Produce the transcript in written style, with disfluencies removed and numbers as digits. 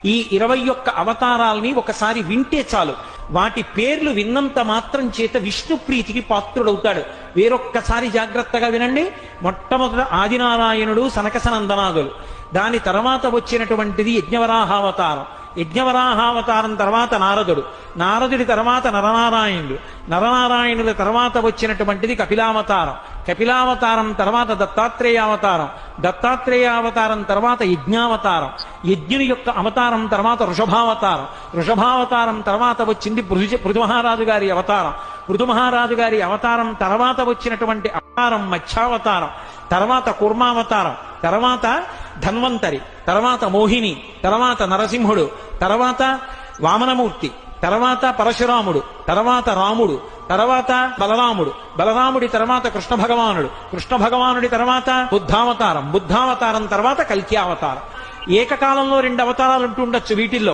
ఈ 21 అవతారాల్ని ఒకసారి వింటే చాలు, వాటి పేర్లు విన్నంత మాత్రం చేత విష్ణు ప్రీతికి పాత్రుడవుతాడు. వేరొక్కసారి జాగ్రత్తగా వినండి. మొట్టమొదట ఆదినారాయణుడు సనకసనందనాదులు, దాని తర్వాత వచ్చినటువంటిది యజ్ఞవరాహావతారం, యజ్ఞవరాహావతారం తర్వాత నారదుడు, నారదుడి తర్వాత నరనారాయణుడు, నరనారాయణుల తర్వాత వచ్చినటువంటిది కపిలావతారం, కపిలావతారం తర్వాత దత్తాత్రేయావతారం, దత్తాత్రేయావతారం తర్వాత యజ్ఞావతారం, యజ్ఞుని యొక్క అవతారం తర్వాత వృషభావతారం, వృషభావతారం తర్వాత వచ్చింది పృథుమహారాజు గారి అవతారం, పృథుమహారాజు గారి అవతారం తర్వాత వచ్చినటువంటి అవతారం మత్స్యావతారం, తర్వాత కూర్మావతారం, తర్వాత ధన్వంతరి, తర్వాత మోహిని, తర్వాత నరసింహుడు, తర్వాత వామనమూర్తి, తర్వాత పరశురాముడు, తర్వాత రాముడు, తర్వాత బలరాముడు, బలరాముడి తర్వాత కృష్ణ భగవానుడు, కృష్ణ భగవానుడి తర్వాత బుద్ధావతారం, బుద్ధావతారం తర్వాత కల్కి అవతారం. ఏకకాలంలో 2 అవతారాలు ఉంటూ ఉండొచ్చు వీటిల్లో.